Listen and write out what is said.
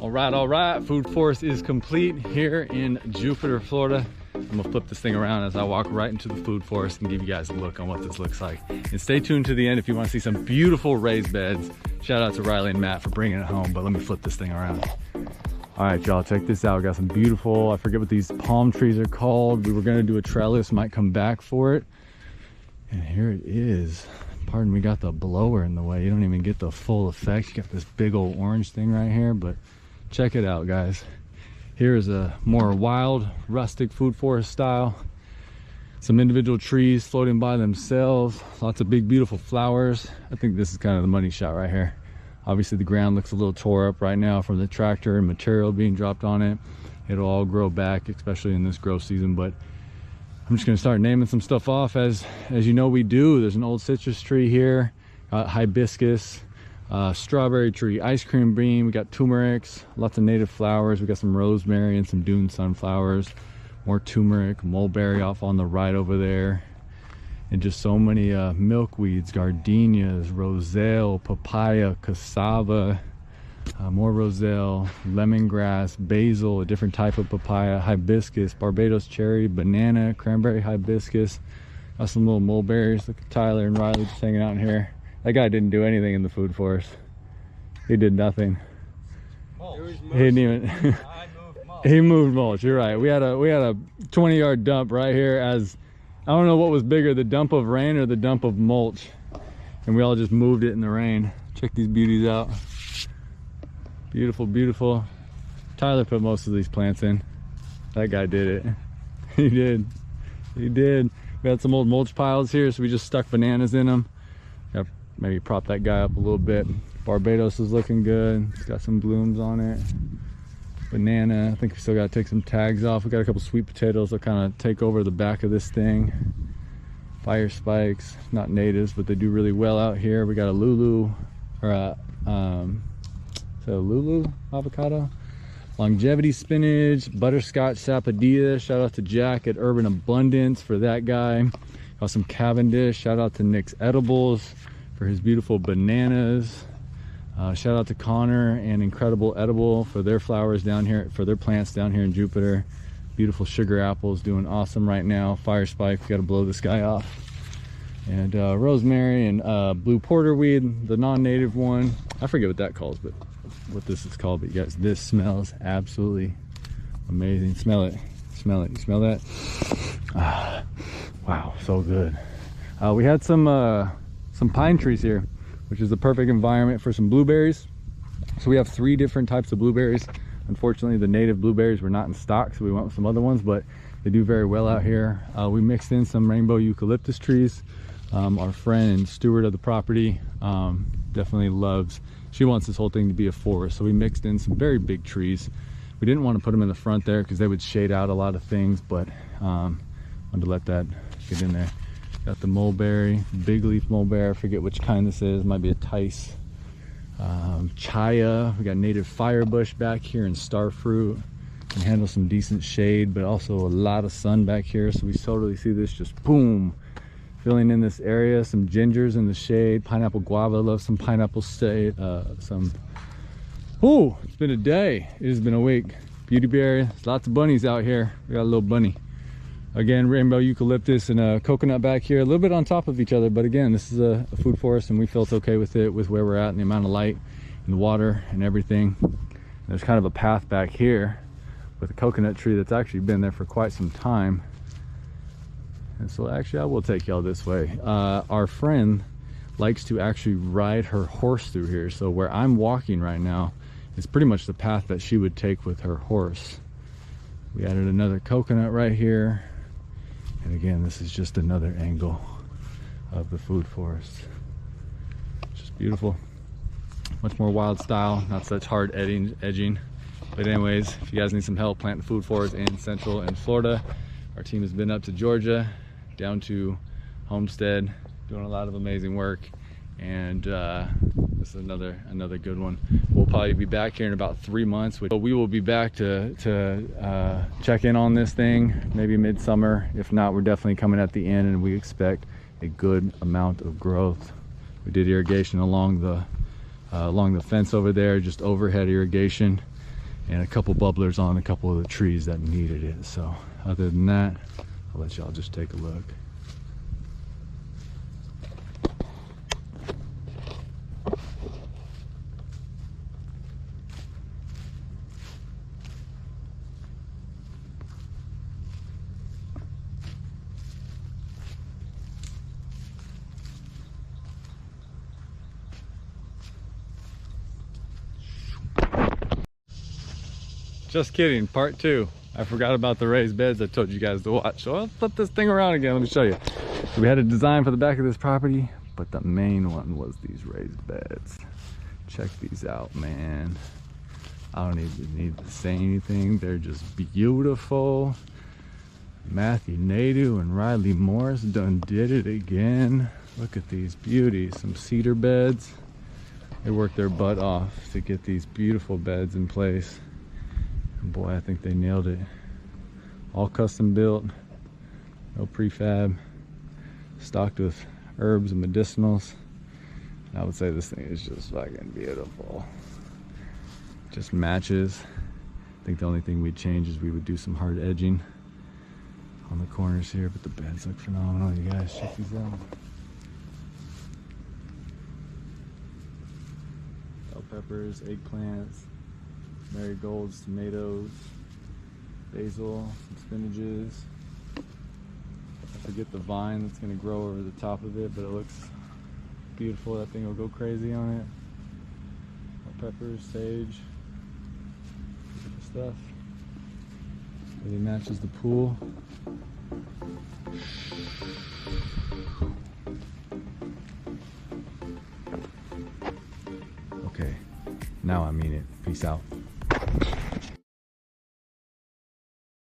All right, food forest is complete here in Jupiter, Florida. I'm gonna flip this thing around as I walk right into the food forest and give you guys a look on what this looks like. And stay tuned to the end if you want to see some beautiful raised beds. Shout out to Riley and Matt for bringing it home, but let me flip this thing around. All right, y'all, check this out. We got some beautiful, I forget what these palm trees are called. We were gonna do a trellis, might come back for it. And here it is. Pardon me, got the blower in the way. You don't even get the full effect. You got this big old orange thing right here, but check it out, guys. Here is a more wild, rustic food forest style. Some individual trees floating by themselves. Lots of big, beautiful flowers. I think this is kind of the money shot right here. Obviously, the ground looks a little tore up right now from the tractor and material being dropped on it. It'll all grow back, especially in this growth season, but I'm just gonna start naming some stuff off as you know we do. There's an old citrus tree here, hibiscus, strawberry tree, ice cream bean, we got turmerics, lots of native flowers, we got some rosemary and some dune sunflowers, more turmeric, mulberry off on the right over there, and just so many milkweeds, gardenias, roselle, papaya, cassava, more roselle, lemongrass, basil, a different type of papaya, hibiscus, Barbados cherry, banana, cranberry hibiscus. Got some little mulberries. Look at Tyler and Riley just hanging out in here. That guy didn't do anything in the food forest. He did nothing. He didn't even. He moved mulch. You're right. We had a 20-yard dump right here. As I don't know what was bigger, the dump of rain or the dump of mulch, and we all just moved it in the rain. Check these beauties out. Beautiful, beautiful. Tyler put most of these plants in. That guy did it. He did. He did. We had some old mulch piles here, so we just stuck bananas in them. Got maybe prop that guy up a little bit. Barbados is looking good. It's got some blooms on it. Banana. I think we still got to take some tags off. We got a couple sweet potatoes that kind of take over the back of this thing. Fire spikes. Not natives, but they do really well out here. We got a Lulu, or a Lulu avocado, longevity spinach, butterscotch sapodilla. Shout out to Jack at Urban Abundance for that guy. Got some Cavendish. Shout out to Nick's Edibles for his beautiful bananas. Shout out to Connor and Incredible Edible for their flowers down here, for their plants down here in Jupiter. Beautiful sugar apples doing awesome right now. Fire spike, we got to blow this guy off. And rosemary and blue porterweed, the non-native one. I forget what that calls, but what this is called, but you guys, this smells absolutely amazing. Smell it, smell it. You smell that? Wow, so good. We had some pine trees here, which is the perfect environment for some blueberries. So we have 3 different types of blueberries. Unfortunately, the native blueberries were not in stock, so we went with some other ones, but they do very well out here. We mixed in some rainbow eucalyptus trees. Our friend and steward of the property definitely loves, she wants this whole thing to be a forest, so we mixed in some very big trees. We didn't want to put them in the front there because they would shade out a lot of things, but wanted to let that get in there. Got the mulberry, big leaf mulberry, I forget which kind this is, might be a Tice. Chaya, we got native firebush back here and starfruit. Can handle some decent shade, but also a lot of sun back here, so we totally see this just boom, filling in this area. Some gingers in the shade, pineapple guava, love some pineapple shade, oh, it's been a day, it has been a week. Beauty berry, lots of bunnies out here. We got a little bunny. Again, rainbow eucalyptus and a coconut back here, a little bit on top of each other, but again, this is a food forest and we felt okay with it, with where we're at and the amount of light and the water and everything. There's kind of a path back here with a coconut tree that's actually been there for quite some time. And so actually I will take y'all this way. Our friend likes to actually ride her horse through here, so where I'm walking right now is pretty much the path that she would take with her horse. We added another coconut right here, and again, this is just another angle of the food forest. Just beautiful. Much more wild style, not such hard edging. But anyways, if you guys need some help planting food forest in Central and Florida, our team has been up to Georgia, down to Homestead, doing a lot of amazing work, and this is another good one. We'll probably be back here in about 3 months, but we will be back to check in on this thing maybe midsummer. If not, we're definitely coming at the end, and we expect a good amount of growth. We did irrigation along the fence over there, just overhead irrigation. and a couple bubblers on a couple of the trees that needed it. So other than that, I'll let y'all just take a look. Just kidding, part 2. I forgot about the raised beds I told you guys to watch. So I'll flip this thing around again, let me show you. So we had a design for the back of this property, but the main one was these raised beds. Check these out, man. I don't even need to say anything. They're just beautiful. Matthew Nadeau and Riley Morris done did it again. Look at these beauties, some cedar beds. They worked their butt off to get these beautiful beds in place. Boy, I think they nailed it. All custom built, no prefab, stocked with herbs and medicinals. And I would say this thing is just fucking beautiful. Just matches. I think the only thing we'd change is we would do some hard edging on the corners here, but the beds look phenomenal. You guys check these out. Bell peppers, eggplants, marigolds, tomatoes, basil, some spinaches. I forget the vine that's gonna grow over the top of it, but it looks beautiful. That thing will go crazy on it. Bell peppers, sage, good stuff. Really matches the pool. Okay, now I mean it. Peace out.